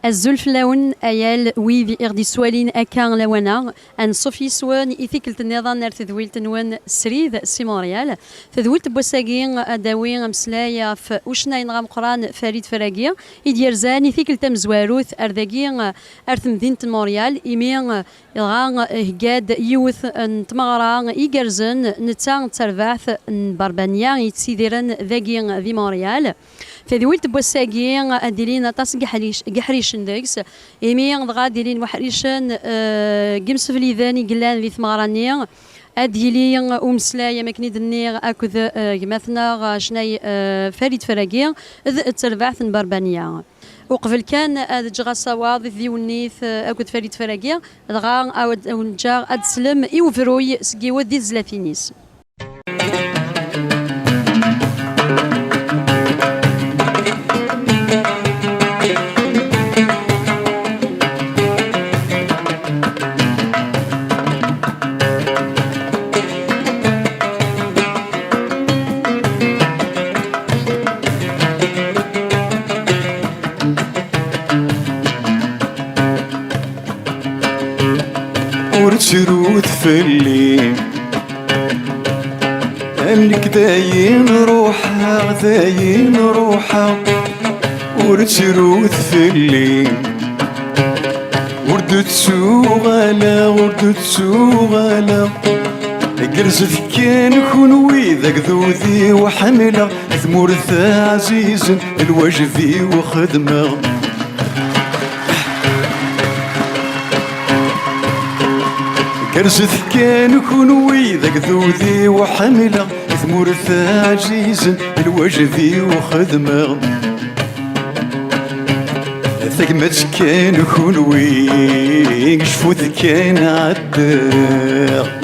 الزلف لون أيال ويذي إغدي سوالين أكان لونا أن صوفي سوان إثيكلت النظام نار تذويل تنوان سريد سيموريال تذويلت بوساقين داوين مسلايا في وشناين غام قران فريد فراقيا إديرزان إثيكلت مزواروث أرداقين أرث مدينة موريال إيمين إلغان هقاد يوث تمغران إيجرزن نتان ترباث بربانيا يتسيديرن ذاقين ذي موريال تذويلت بوساقين أديلين طاس قحريش داكس إيمي غا ديرين وحريشن قمس في ليذاني قلان ذي ثمغراني أديلي ومسلايا مكني دنيغ أكذ مثنا شناي فريد فراقي التربعث بربانية وقبل كان جغا صواض ذي ونيث أكذ فريد فراقي غا أو نجا أدسلم إيوفروي سقيوة ذي زلافينيس ورتشرود فلي انك داين روحها ورتشرود فلي وردت سوغالا قرزت كان كونوي ذاك ذوذي وحملة ثمورث عزيز الوجفي وخدمه كرزت كان كونوي ذاك ذوذي وحملة ثمورث عزيز الوجفي وخدمه ثقمت كان كونوي شفوت كان عداق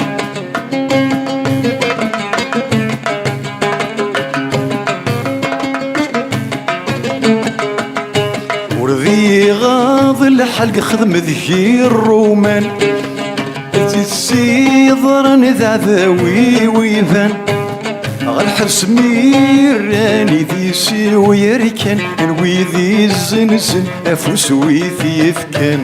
ورذي غاض الحلق خدم ذكي الرومان السيضرن ذا ذاوي ويذان غالحرس ميراني ذي سي ويركن الويذي الزنزن افوس ويثي يفكن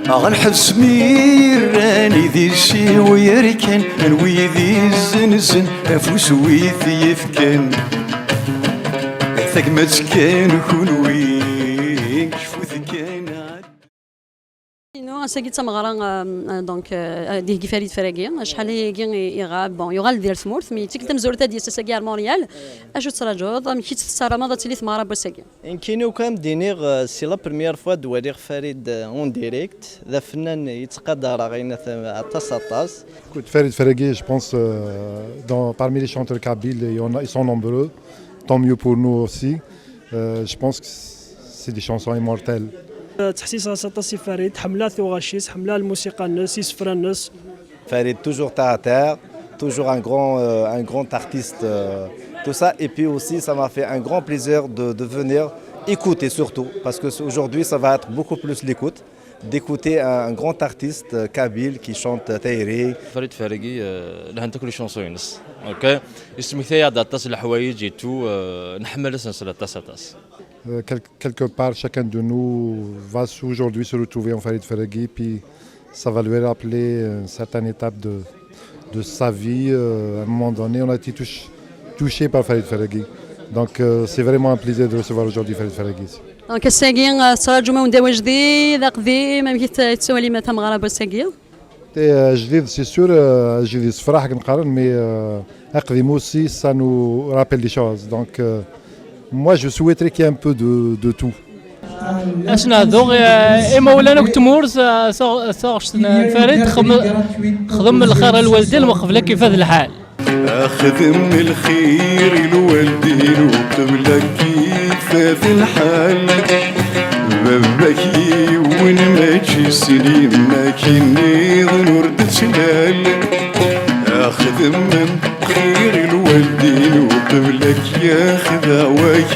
غالحرس ميراني ذي سي ويركن الويذي الزنزن افوس ويثي يفكن ثقمت كان كونوي شفوث كان ساقي تمغران دونك ديه فريد فراقي شحال يغاب بون يغال ديال ثمورث مي تيك تمزورتا ديال ساقي مونريال اشو تراجوض مشيت الساره ماذا تلي ثماره بوساقي ان كينو كام دينيغ سي لا بريمير فوا دواليغ فريد اون ديريكت ذا فنان يتقدر غينا طاس Écoute, Farid Ferragui, je pense parmi les chanteurs kabyles, ils sont nombreux, tant mieux pour nous aussi. Je pense que c'est des chansons immortelles. تحسيس سطاسي فريد حملة ثوغاشيس حملة الموسيقى الناس يسفر الناس فريد toujours terre à terre, toujours un grand artiste, tout ça. Et puis aussi ça m'a fait un grand plaisir de venir écouter surtout parce que aujourd'hui ça va être beaucoup plus l'écoute d'écouter un grand artiste kabyle qui chante تايري. فريد فراقي لها تاكل شونسوينس اوكي اسمي ثيا داتاس الحوايج يتو نحمل سلسله تاس Quelque part, chacun de nous va aujourd'hui se retrouver en Farid Ferragui, puis ça va lui rappeler une certaine étape de sa vie. À un moment donné, on a été touché par Farid Ferragui. Donc c'est vraiment un plaisir de recevoir aujourd'hui Farid Ferragui. دونك الساقي صراجو ما وندا جديد قديم ما تسوالي ما تمغرا بوساقي جديد سي سور جديد صفراح كنقارن مي قديم aussi ça nous rappelle des choses. Donc moi je souhaiterais qu'il y ait un peu de tout. أشنا ذوق مولانا كتمور صاغش فريد خدم الخير الوالدين وقبل كيف هذا الحال أخدم الخير الوالدين وقبل كيف هذا الحال باباكي وين ما تجي سنين ما كيني نور تسلال أخدم خير الوالدين وقبلك يا خذاوك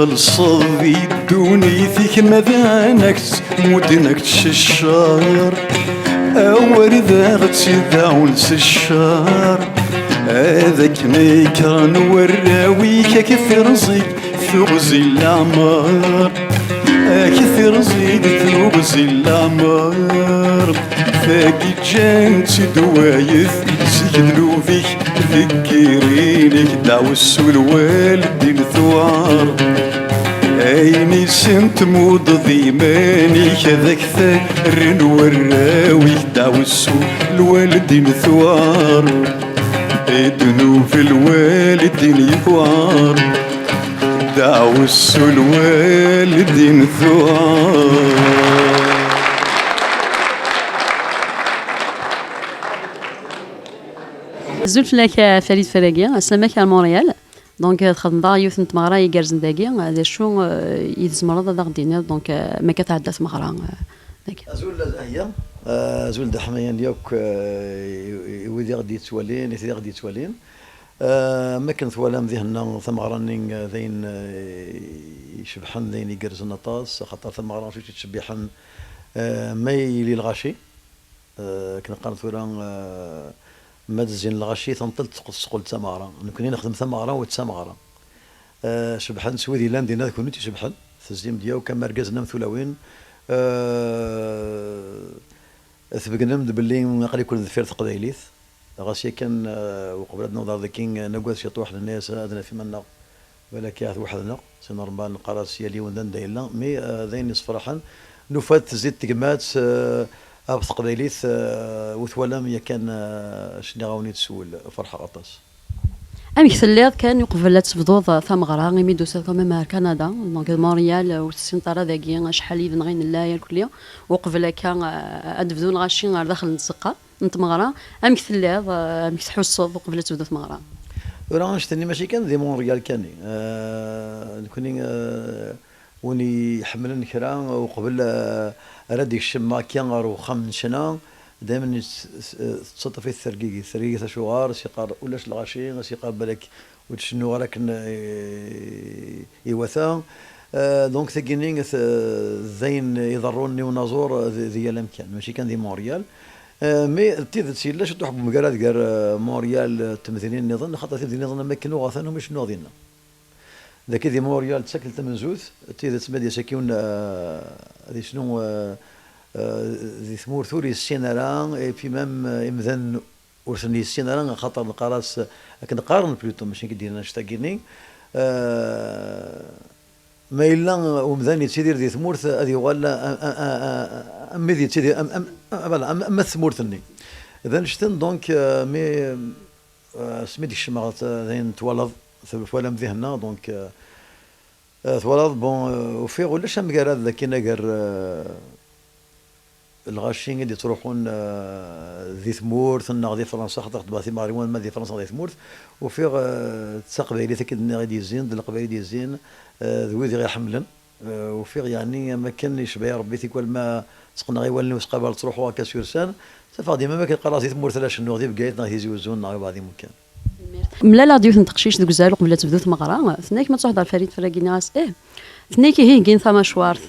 تخلص ذي دونيتك مذانك مدنك تششار أورد غتداول الشار هذاك ميكران وراويك كثر زيد ثغزي العمار كثر زيد ثغزي العمار فاكي جانتي دوايث سيدلو فيك ذكرينك دعوس والوالدين ثوار عيني سنت مود ضيماني كذاك ثار وراوي دعوس الوالدين ثوار ذنوب الوالدين يثوار دعوس الوالدين ثوار. زلت لك فريد فراقي اسلمك على مونريال دونك تخدم دا يوث نتمغرا يقرزن داكي هذا شو يتزمرض هذا غدينا دونك ما كتعدى تمغرا داكي زول هي زول دحميان ديالك ودي غادي توالين يثي غادي توالين ما كنت ولا مذهنا ثمغرانين ذين يشبحن ذين يقرزن طاس خاطر ثمغران شو تشبيحن ما يلي الغاشي كنا قالت ولا ما تزين الغاشي تنطل تقول ثمغران نكوني نخدم ثمغران وتسمغران شبحن سويدي لاندينا كنتي شبحن تزيم ديالو كان مركزنا مثلاوين ثبقنا باللي نقدر يكون ذفير تقدايليث غاسي كان وقبل نوض ذاكين نقول شي طوح الناس ادنا في منا ولا كاث وحدنا سي نورمال نقراس يلي وندن دايلا مي ذين صراحه نفات تزيد تقمات ابط قدايليث وثوالام يا كان شنو غاوني تسول فرحه غطاس امك ثلاث كان يقبل تفضوض ثمغرا غيميدو كما مع كندا دونك مونريال والسنطره ذاكي شحال يبنغين اللايا الكليه وقبل كان ادفدون غاشي غير داخل النسقه نتمغرا امك ثلاث امك تحصد وقبل تبدا ثمغرا راه شتني ماشي كان دي مونريال كاني نكوني وني حملن كرا وقبل راد الشما كان روخا من شنا دائما تصطف في الثرقيقي شوار سيقار ولاش الغاشي سيقار بالك وتشنو راك يوثا دونك ثقينين زين يضروني ونازور ذي الامكان ماشي كان دي مونريال مي تيد تسيلا شو تحب مقالات قال مونريال تمثيلين نظن خاطر تمثيلين نظن ما كانوا غاثانهم مش نوضينا ذاك دي مونريال تسكل تمنزوث تيد تسمى ساكيون هذه شنو ذي ثمور ثوري السينارا في مام امذن ورثني السينارا خاطر نقراس كنقارن بلوتو ماشي كدير نشتاقيني ما الا ومذاني تيدير ذي ثمورث هذه ولا امي ذي تيدير اما ثمورثني اذا نشتن دونك مي سميتي الشماغات ذين تولد فوالا مذهنا دونك تولد بون وفي ولا شام قال هذا كي نقر الغاشين اللي تروحون ذي ثمورث ذي فرنسا خاطر خدمة في ماريوان ما ذي فرنسا ذي ثمورث وفي تقبيلي تاكد غادي زين ذي القبائل دي زين ذوي ذي غير حملا وفي يعني ما كان يشبه ربي كل ما سقنا غير ولي وسقابل تروحوا هكا سورسان صافي ديما ما كنقرا ذي ثمورث لا شنو ذي بقايت غادي يزوزون نهار بعض مكان ملا لا ديوث نتقشيش دوك زالو قبل تبدو ثمغرا ثناك ما تحضر فريد فراكيناس ثناك هي كاين ثما شوارث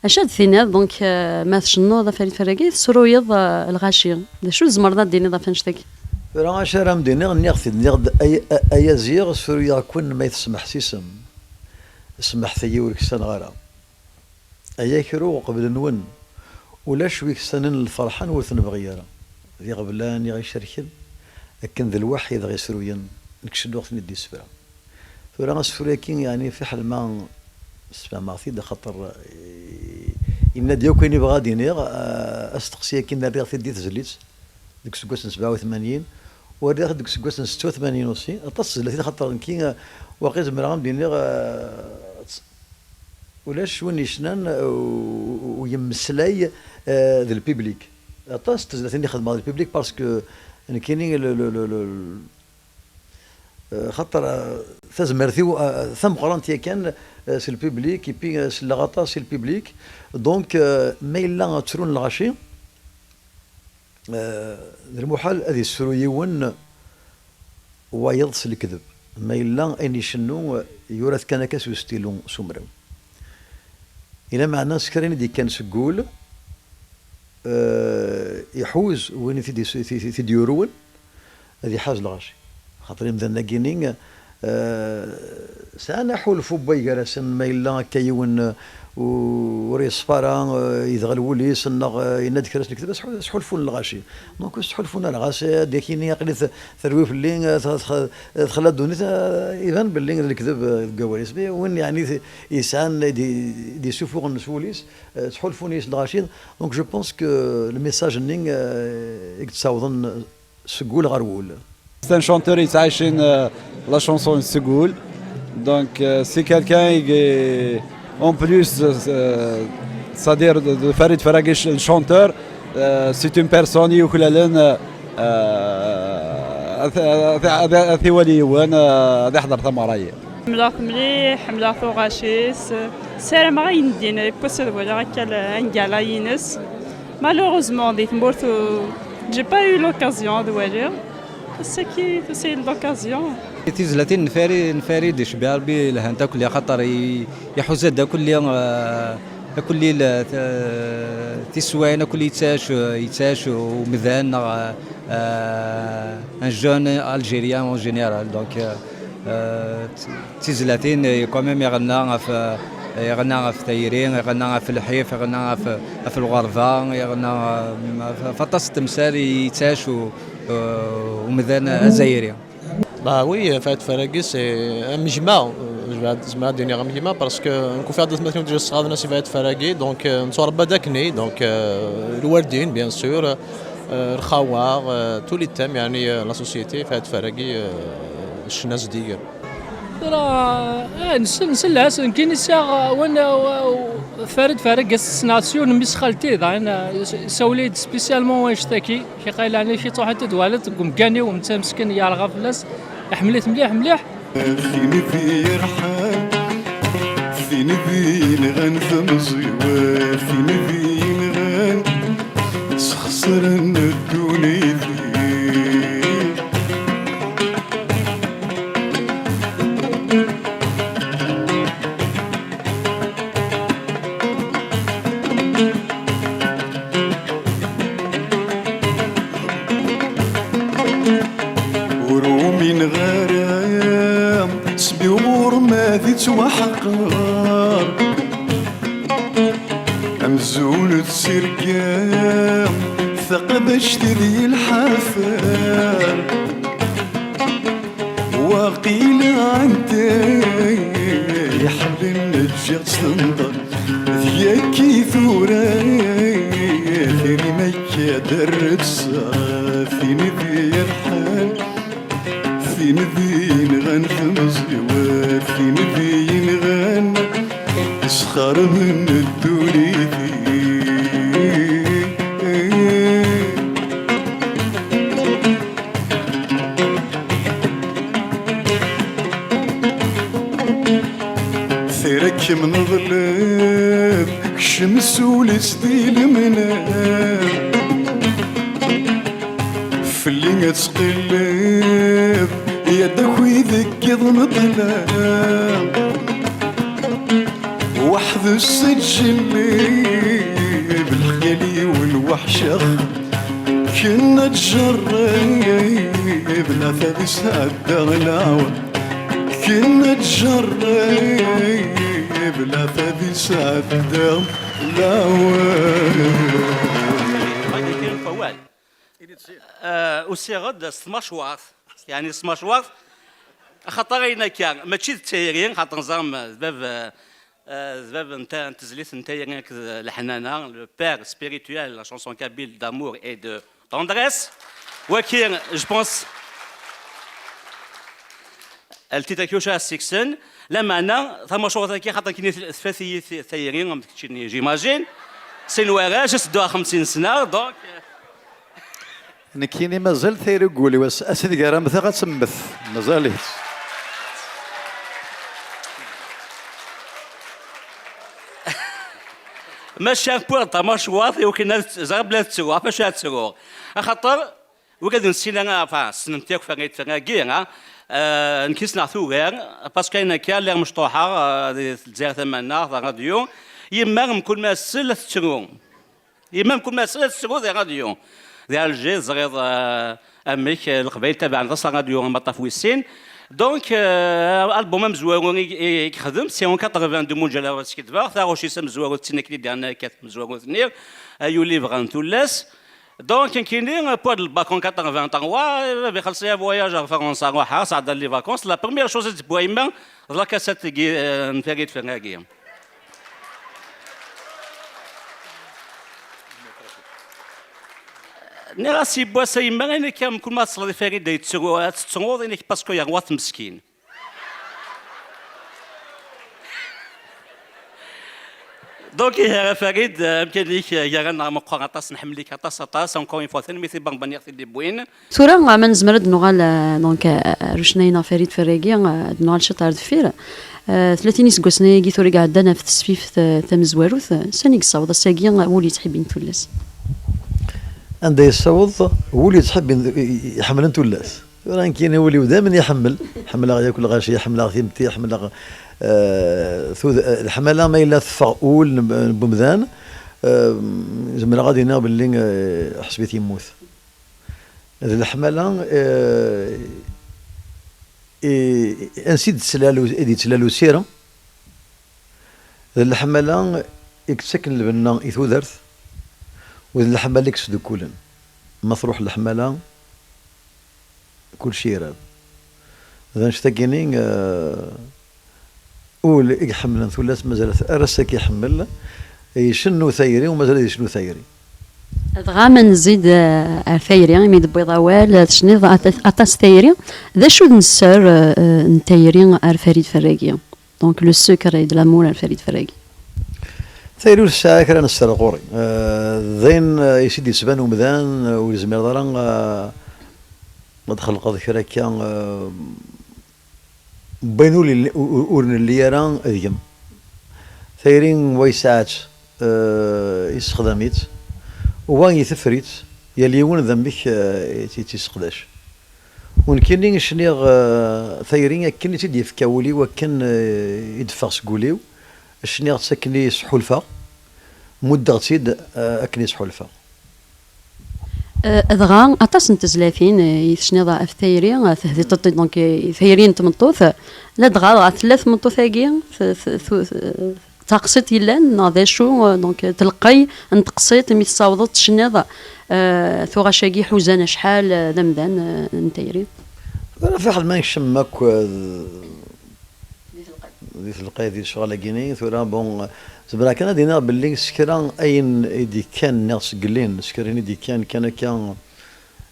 اشاد ثينات دونك ما تشنو ذا فريد فراكي سرويض الغاشي شو زمرنا ديني ذا فنشتك راه شرام ديني نيغ اي زيغ سوريا كون ما يتسمح سيسم سمح ثي وركسان غارا ايا كرو قبل نون ولا شوي سنن الفرحان ورثن بغيره ذي قبلان غير شركن لكن ذا الواحد غير سرويا نكشدو وقت ندي سفرا فرا سوريا كين يعني في حال ما سمع ما في خاطر إن ديو كاين يبغى دينيغ استقسيه كي نريغ في دي تزليت ديك سكوس 87 وريغ ديك سكوس 86 اوسي اتصل التي خاطر كي واقيت مرام دينيغ ولاش وني شنان ويمسلاي ذا البيبليك اتصل تزلتني خدمه ذا البيبليك باسكو كاينين خاطر ثزمرثيو ثم قرانتي كان سي البيبليك يبي سي لاغاطا سي البيبليك دونك ما الا تسرون الغاشي المحال هذه السرويون وايض الكذب ما إلا أين يشنو يورث كان كاس وستيلو سمرو إلى معنى سكرين دي كان سقول يحوز وين في ديورون هذه حاج الغاشي خاطر مثلا كينينغ سانا حول فوباي جالسن ما إلا كيون وريسبارا إذا غلولي سنة ينادي كراس نكتب سحولفون الغاشي دونك سحولفون الغاشي ديكيني يقلي ثروي في اللين خلا دوني إيفان باللين اللي كذب الجواليس بي وين يعني إنسان دي سوفور نسوليس سحولفون الغاشي دونك جو بونس كو الميساج نين يتصاوضن سقول غرول. C'est un chanteur يتعايشين la chanson سقول donc c'est quelqu'un qui en plus c'est-à-dire de Farid Faraguish un chanteur c'est une personne يوكلالن ثوالي وانا هذا حضر ثمرايه ملاك مليح ملاك غاشيس سلام غاين دينا بوسل ولا هكا انقالا ينس malheureusement دي تمورتو j'ai pas eu l'occasion de voir c'est l'occasion تيزلاتين نفاري دي شبير بي لهانتا كل خاطر يحوز دا كل تسواين كل يتاش ومذان ان جون الجيريان اون جينيرال دونك تيزلاتين كوميم يغنى في تايرين يغنى في الحيف يغنى في الغرفه يغنى فطاس التمثال يتاش ومذان الجزائري. Bah oui, Farid Faraguish c'est un mjma. Je vais donner un mjma parce que on fait des matins de Strad Nassi Farid Faraguish donc on sort badakni donc le Wardin bien sûr le Khawar tous les thèmes يعني la société Farid Faraguish الناس ديال ترى نسلس كاين ساعه وانا فريد فارق السناسيون ميس خالتي ضاين سوليد سبيسيالمون ويشتكي كي قايل عليه شي طوحه تدوالت قمكاني وانت مسكين يا رغا فلاس حملت مليح فيني في رحال فيني بين غنفم زوار فيني بين غن تخسر الدوني فيه ورومين غرام سبي ومور تتوحقر أمزون تسرقام ثقبش ذي الحفار وقيل انت يحلم الجير تنضر ذيكي ثورا ثيري ميكا درت صافيني ذي الحال فين ذي غنفم زوار فين ذي غن اسخر من الدوني ذي ثيرك من ظلام الشمس ولسدي المنام في اللي تقلب يدك ويذك مطلام وحد السجل بالخيالي والوحشة كنا تجرب لا ثابس هدا العوض كنا تجرب لا ثابس هدا العوض وسيغد سماشواط يعني سماشواط خاطر كان ماشي التايرين خاطر نظام زباب نتا تزليت نتايرين الحنانه لو بير سبيريتوال لا شانسون كابيل دامور اي دو تندريس ولكن جو بونس التيتاكيوشا سيكسن لما انا ثم شغل كي خاطر كاين ثلاثي ثايرين جيماجين سنواراج سدوها 50 سنه دونك نكيني مازال ثيري قولي واس اسد كرام ثا غتسمث مازاليت ماشي بورطا ماش واطي وكنا زغب لا تسوى فاش تسوى خاطر وكاد نسينا فا سنتيك فغيت فغاكي نكيسنا ثوغير باسكو انا كان اللي مشطوحه الجزائر ثماننا راديو يما كل ما سل تشرو يما كل ما سل تشرو ذي راديو ذي الجي زغيض اميك القبائل تبع نص راديو مطاف ويسين دونك البوم مزوارون يخدم سي اون 82 مونجالا سكيتبار ثاغوشي سم مزوارو تسنكلي ديالنا كات مزوارو ثنير يولي بغان تولاس دونك كاينين بواد الباك اون 83 بيخلص فواياج فرنسا روحها صعد لي فاكونس لا بروميير شوز تبوا يما لا كاسات نفريد فراكي نراسي بواسا يما انا كان كل ما تصل فريد يتسرو انك باسكو يا غوات مسكين دونك يا فريد يمكن ليك يا غنا مقارطاس نحمل لك طاس اونكور اون فوا ثاني مثل بنيا في دي بوين ثورا ما نزمرد نغال دونك رشناينا فريد فراكي نغال شطار دفير 30 سكوسني كي ثوري قعدنا في التصفيف تمزواروث سانيك صاوض ساكي ولي تحبين تولس عندي يصوض ولي تحب يحمل تولس راه كاين ولي دائما يحمل ياكل غاشي يحمل ثيمتي يحمل الحمله ما الا تفاؤل بمذان زعما غادي ناض باللي حسبيت يموت هذه الحمله انسيد تسلالو سيره الحمله يكسكن البنا يثودرت وذ الحمله يكسد كولن ما تروح الحمله كل شيء راه اذا نشتاقينين قول يحمل ثلاث مازالت ارسك يحمل يشنو ثيري ومازال يشنو ثيري غاما نزيد ثيري مي بيضاوال تشنيض اطاس ثيري ذا شو نسر نتيري فريد فراكي دونك لو سكر دو لامور فريد فراكي ثيري الساكر انا السر قوري ذين يسيدي سبان ومذان ويزمير ضران مدخل قضي كان بينو لي ورن اللي يران اديم ثيرين ويساعات يستخدميت وان يثفريت يلي ون ذنبك تيسقداش ونكيني شنيغ ثيرين كني تيدي فكاولي وكان يدفع سكوليو شنيغ تسكني سحولفه مده تيد اكني سحولفه ادغا اطاس نتزلافين يشنيضا اف ثيري تهدي تطي دونك ثيرين تمطوث لا دغا ثلاث مطوثاكي تقصيت يلان ناضي شو دونك تلقي نتقصيت مي تصاوضت شنيضا ثوغا شاكي حوزانه شحال دمدان نتيري في حال ما نشمك ذي تلقي ذي شغله كيني ثورا بون زبرا كان دينا باللي سكران اين ايدي كان ناس قلين سكرين ايدي كان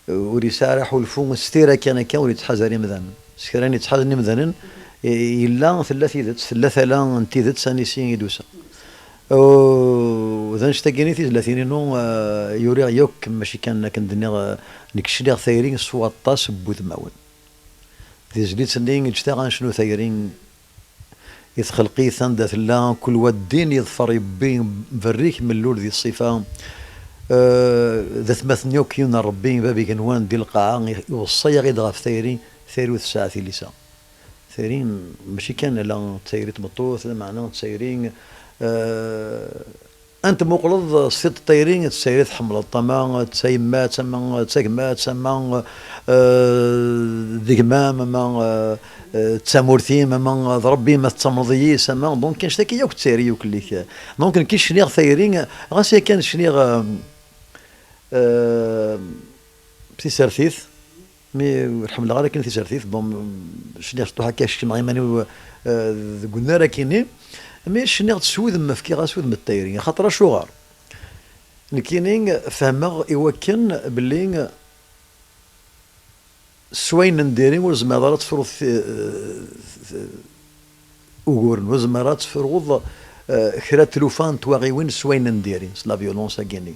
وري سارح والفوم ستيرا كان وري تحازري مذان سكراني تحازني مذان الا ثلاثه لا انت ذات سانيسين يدوسا وذا نشتاقيني 30 نو يوري يوك ماشي كان كندني نكشلي ثايرين سوا طاس بوث ماون ذي جليت سنين اجتاغ شنو ثايرين يتخلقي ثندة الله كل ودين يظفر يبين بريك من اللول ذي الصفة ذا ثمثنيوك يونا ربين بابي كنوان دي القاعة يوصي غيد غاف ثيرين ثيرو الساعة ثلثة ثيرين ماشي كان لا تسيري تمطوث معناه تسيرين انت مقلض صيد الطيرين تسيري تحمل الطما تسيمات تسمى تسيمات تسمى ذكمام ما تسامورتي ما ضربي ما تمرضي سما دونك كان شتاكي ياك تسيري وكليك دونك كي شنيغ ثايرين غاسي كان شنيغ بتي سرثيث مي الحمد لله كان في سرثيث بون شنيغ شطو هكا شي ماني قلنا راه كاينين مي شنيغ تسود ما فكي غاسود من الطيرين خاطر شوغار كاينين فهمغ يوكن باللي سوين نديرين والزمارات تفرض وغورن والزمارات تفرض كرا تلوفان تواغيوين سوين نديرين لا فيولونس كيني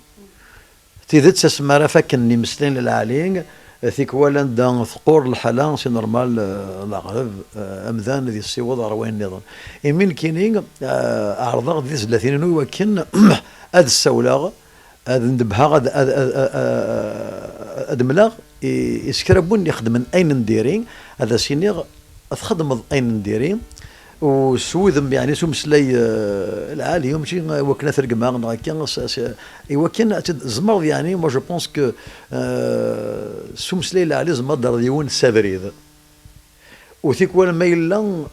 تيذت سمارا فكني مسلين للعالين ثيك ولا دا ثقور الحلا سي نورمال العقرب امذان ذي السيوض روين نظام يمين كينين عرضا ذي 30 وكن هاد السولاغ هاد ندبها هاد ملاغ يسكربون يخدم اين نديرين هذا سينيغ تخدم اين نديرين وسوذم يعني سو مسلاي العالي ماشي وكنا ثرقما كان وكان زمر يعني مو جو بونس كو سو مسلاي العالي زمر دار ديون سافريد وثيك ولا ما يلا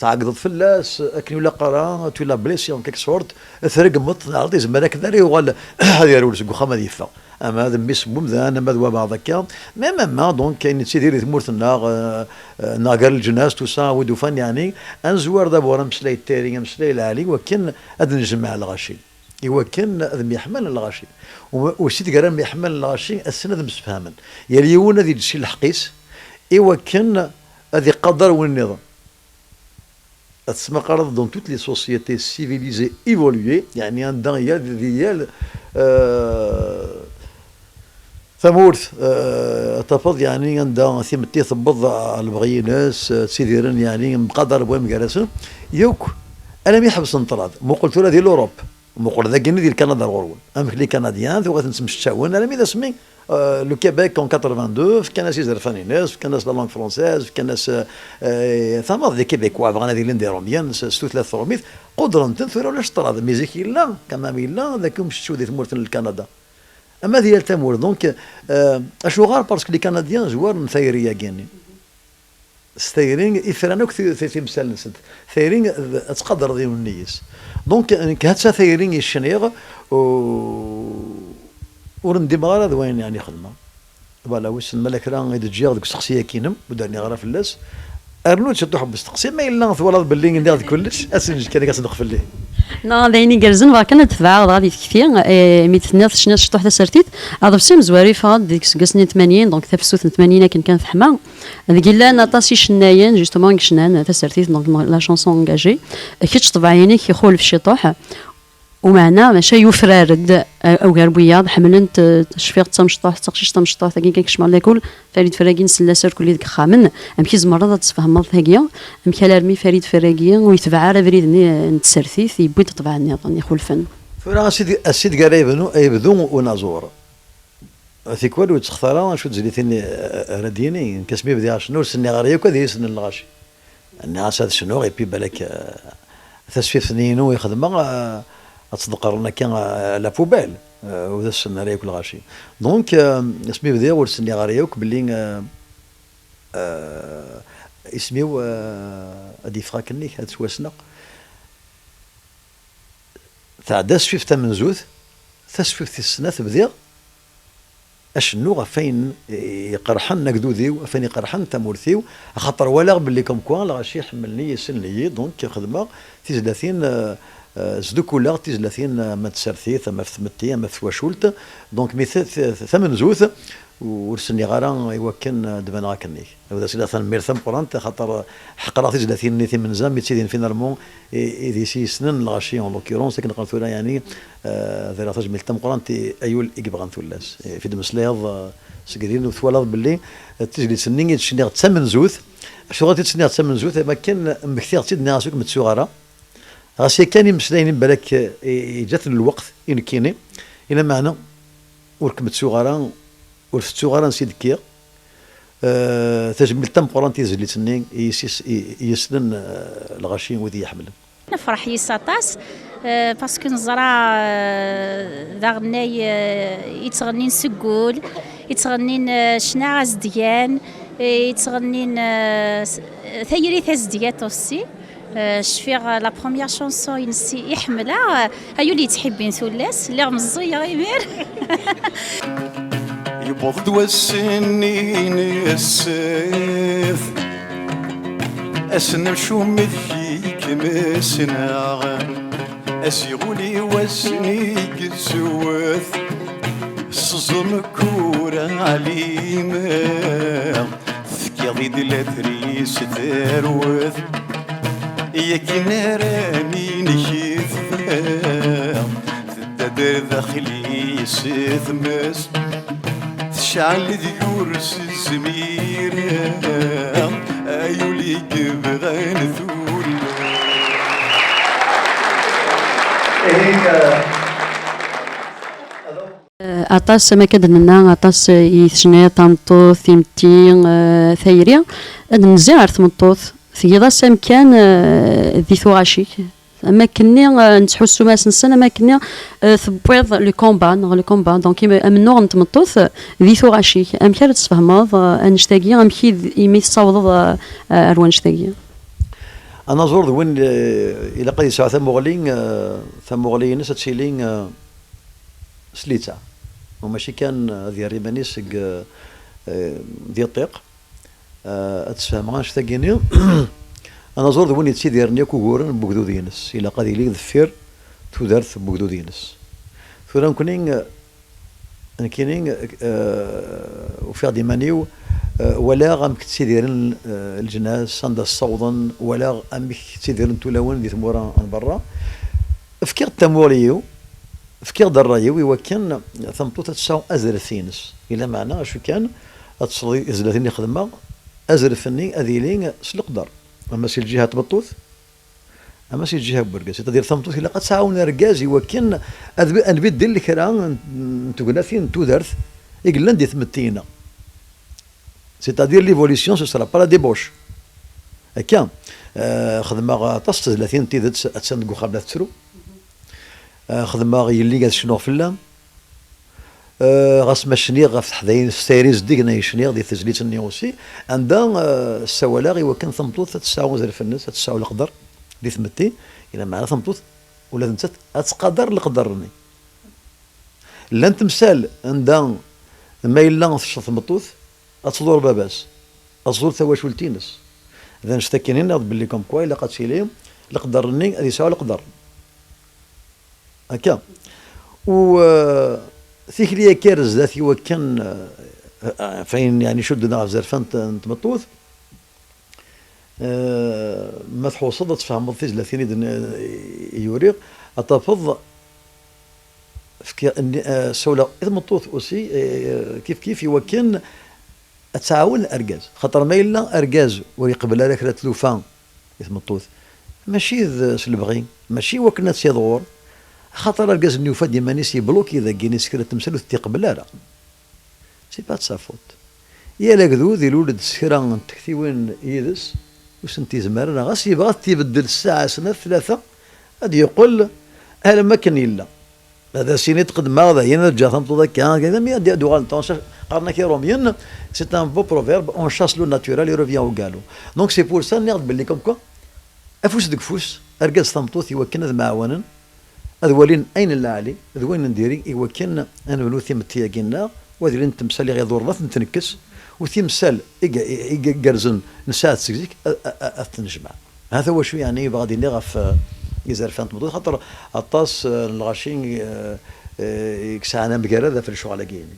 تعقدت فلاس اكن ولا قرا ولا بليسي اون كيك سورت ثرقمت عرضي زعما كذا ولا هذه رولس كوخا ما ديفا اما هذا ميس بومذا انا ما دوا بعض هكا ما دونك كاين تيدير ثمورتنا ناقر الجناس تو سا ودوفان يعني انزوار دابا مسلاي التاري مسلاي العالي وكان هذا نجمع الغاشي وكان هذا يحمل الغاشي وسيت قرا يحمل الغاشي السنه مسفهما يا اليون هذه الشيء الحقيس وكان هذه قدر والنظام تسمى قرض دون توت لي سوسيتي سيفيليزي ايفولوي يعني عندنا ديال ثمورث تفض يعني عندها ثمتي ثبض على بغي ناس سيديرن يعني مقدر بوين جالسين يوك انا ما يحبس نطراد مو قلت له ديال اوروب مو قلت ذاك ديال كندا الغرول ام لي كنديان ثو غتنسمشاون انا ميدا سمي لو كيبيك اون 82 كان ناس يزرفاني ناس كان ناس لا لونغ فرونسيز كان ناس ثما دي كيبيكوا بغانا ديال نديرهم بيان ستو 300 قدرة تنثر ولا شطراد ميزيك لا كما لا ذاك مشيو دي ثمورت لكندا اما ديال تامور دونك اشو غار باسكو لي كنديان جوار مثيريه كاني ستيرين اثرانوك في مثال ثيرين تقدر ديال النيس دونك هاد ثيرين الشنيغ ورندي مغارة وين يعني خدمه فوالا واش الملك راه يدجي ديك الشخصيه كينم ودارني غرا في اللاس ارنوت شدو حب التقسيم ما الا ثولا باللي ندير كلش اسنج كان كنصدق في الليل نا دايني جالزن فكان تبع غادي كثير ميتنا شنو شطو حتى سرتيت هذا بسيم زواري فاد ديك سنين 80 دونك تفسوت 80 كان في حما هذيك لا نطاسي شنايان جوستومون شنان تسرتيت دونك لا شونسون انجاجي كيتش طبعيني كيخول في شطوح ومعنا ماشي يفرارد او غربياض حملنت شفيق تمشطوح تقشيش تمشطوح ثاني كيكشمر ليكول فريد فراقين سلاسر كل ديك خامن ام كيز مره تفهم ثاقيا ام كلارمي فريد فراقين ويتبع على بريد نتسرثيث يبوي تطبع النظام يخلفن فرا السيد قريبنو يبدو ونازور ثيكوال وتختارا شو تزليتني رديني كسمي بدي شنو سني غاريو كذا سن الغاشي الناس هذا شنو غيبي بالك تسفيف سنينو يخدم تصدق رانا كان لا بوبال وذا السن عليك الغاشي دونك اسمي بدي ورسني غاريوك باللي اسميو ادي فراكني هاد سواسنا تاع داس في تمنزوث تسفيف السنه تبدي اشنو غفين يقرحن نقدوديو فين يقرحن تمورثيو خاطر ولا باللي كم كوان لا غاشي يحملني يسني دونك خدمه تي 30 زدوك ولا تي 30 ما تسرثي ثم في ثمتي ما في واشولت دونك مي ثمن زوث ورسني غارا يوكن دبان غاكني هذا سي ثان ميرثم قرانت خاطر حقراتي 30 نيتي من زام ميتسيدين في نورمون اي سي سنن الغاشي اون لوكيرونس كن قالت له يعني ذرا تجمل تم قرانت ايول يبغى نثلاث في دمسليض سكرين وثوالض باللي تجلي سنين تشني تسمن زوث شو غادي تسني تسمن زوث ما كان مكثير تيد ناسك متسوغرا غاسي كان يمسلاين بالك جات الوقت ان كيني الى معنى وركبت سوغرا ورفت سوغرا نسيد كير تجمل تم قرانتيز اللي تنين يسنن الغاشين وذي يحمل نفرح يساطاس باسكو نزرع داغناي يتغنين سقول يتغنين شناع زديان يتغنين ثيري ثزديات اوسي شفيغ لا بروميير شونسون ينسي يحملها هايو اللي تحبين ثلاث اللي غمزيه غيمير يبض والسنين السيف اسنم شو مذيك مسنا اسيغولي وسنيك الزوث صزم كورة عليمة ثكيضي دلاتريس ثروث ياكي ناراني نشيف تدر داخلي ستمس تشعل ديور الزمير ايولي كبغى نثول أطاس ما كدنا أطاس يثني طنطوث ثيمتي ثايري نزار ثمطوث ثيضا سامكان ذي ثوغاشيك اما كني نتحسو ما سنسن اما كني ثبويض لو كومبا دونك امنو نتمطوث ذي ثوغاشيك ام كار تفهمض انشتاقي ام كي يمي تصاوض اروان شتاقي انا زور وين الى قد يسعى ثمغلين ستشيلين سليتا وماشي كان ذي ريمانيس ذي الطيق اتفهم غاش تاقيني انا زور وين يتسيديرني كوغورن بوكدو دينس الى قد يليق ذفير تودرث بوكدو دينس ثورا كونين كاينين وفي غادي مانيو ولا غام كتسيديرن الجناس صند الصوضن ولا غام كتسيديرن تولاون دي ثمورا عن برا فكير التموريو فكير درايو وكان ثمطو تتساو ازرثينس الى معنى شو كان اتصلي ازلثيني خدمه ازرفني اذيلين سلقدر اما سي الجهه تبطوث اما سي الجهه برقاس تدير ثمطوث الا قد تعاون رقازي وكان نبي دير لك راه نتقنا فين تودرث يقلن دي ثمتينا c'est-à-dire l'évolution ce sera pas la débauche هكا خدمه تص 30 تيدت تسندقو قبل تسرو خدمه يلي قال شنو فلام غاس ماشني غاف حداين ستيريز ديكنا يشني دي تزليت النيوسي عندها السوالاغي وكان ثمطوث تساو زر الفنس تساو القدر دي ثمتي الى معنى ثمطوث ولا انت تقدر القدرني لا تمثال عندها ما الا ثمطوث اتصدور باباس اتصدور ثواش ولتينس اذا نشتكينين باللي كوم كوا الا قد سيليم القدرني هذه يساو القدر هكا و ثيكليا كارز ذاتي وكان فين يعني شدنا على زرفان تمطوث ما تحوصد تفهم في 30 يوريق اتفض في سولا مطوث اوسي كيف وكان تعاون الارجاز خاطر ما الا ارجاز ويقبل على كرا تلوفان مطوث ماشي سلبغي ماشي وكنا تيضور خاطر ارجاز النيوفا ديما نيسي بلوكي اذا كاين سكره تمثل تيقبل لا سي با تسافوت يا لاكذو ذي الولد سكره تكثيوين يدس وسنتي زمر راه غاس يبغى تيبدل الساعه سنه ثلاثه غادي يقول انا ما كان الا هذا سيني تقدم هذا ينرجع ثمطو ذاك كذا مي دو غالطون قالنا كي روميين سي ان بو بروفيرب اون شاس لو ناتورال يو ريفيان او غالو دونك سي بور سا نيرد باللي كوم كوا افوس دك فوس ارجاز ثمطوث يوكن معاونا اذولين اين العالي ذوين نديري يوكن انا بنو ثيمتي كينا وذلين تمثال غير دور ضف نتنكس وثيمثال يقرزن نساء تسكزيك تنجمع هذا هو شو يعني غادي نغف يزار فانت مضوط خاطر الطاس الغاشين يكسعنا بكرا في الشغل كاين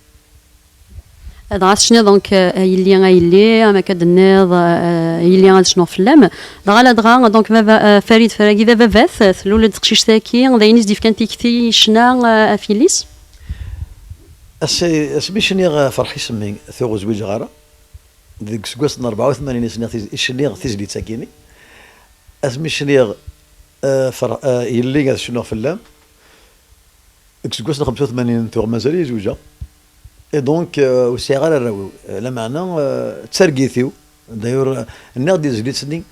هذا شنو دونك يلي ما كدنيض يلي غاد شنو فلام دغا دغا دونك فريد فراكي دابا باث الولد تقشيش تاكي داينيس ديف كان تيكتي شنا افيليس اسمي شني فرحي سمي ثوغ زويج غاره ديك سكواس 84 سنه شني تيزلي تاكيني اسمي شني يلي غاد شنو فلام سكواس 85 ثوغ مازال يزوجها اي دونك وسيغال الراوي لا معنى تسرقيثيو دايور النيغ دي زليتني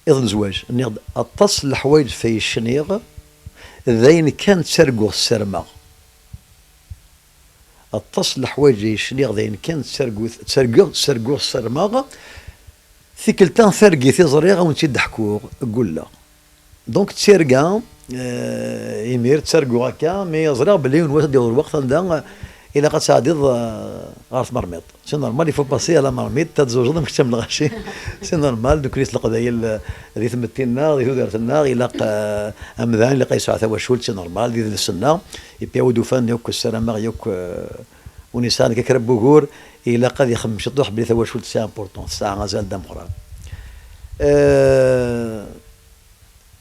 اذن زواج النيغ اطس الحوايج في الشنيغ ذاين كان تسرقو السرماغ اطس الحوايج الشنيغ ذاين كان تسرقو السرماغ ثيكلتان ثرقيثي زريغه وانت ضحكو قول لا دونك تسرقا يمير تسرقو هكا مي زريغ بلي نواس ديال الوقت عندها إلا قد ساعدت غارث مرميط سي نورمال يفو باسي على مرميط تتزوج مش تم الغاشي سي نورمال دوك ريس القضايا اللي ثمتينا اللي دارتنا إلا أمذان اللي قيسوا عثا وشول سي نورمال دي السنة يبيعوا دوفان يوك السلامة يوك ونسان كرب بوغور إلا قد يخمم شطوح بلي ثوا شول سي امبورطون الساعة غازال دم قران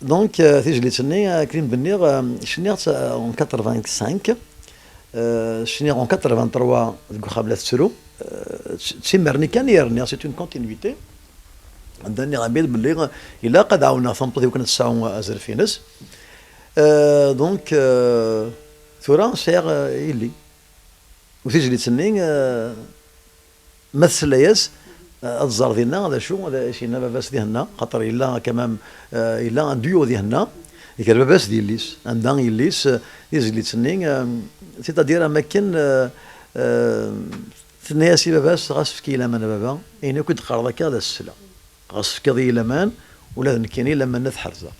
دونك تيجي تسني كريم بنيغ شنيغ اون 85 شنو en 83 قبل تسرو تسمرني كان يرني سي اون كونتينيتي عندنا غامبيل باللي الا قد عاونا ثمطي وكنا تساو ازر في ناس دونك ثورا سير يلي وتجلي تسنين مثل ياس الزار ديالنا هذا شو هذا شينا باباس ديالنا خاطر الا كمان الا ديو ديالنا كان باباس ديال ليس عندنا يليس يجلي تسنين سيتادير اماكن ثنياسي باباس غاس في كيلامان بابا اين كنت قرضك هذا السلا غاس في كذي لمان ولا نكيني لما نثحرزه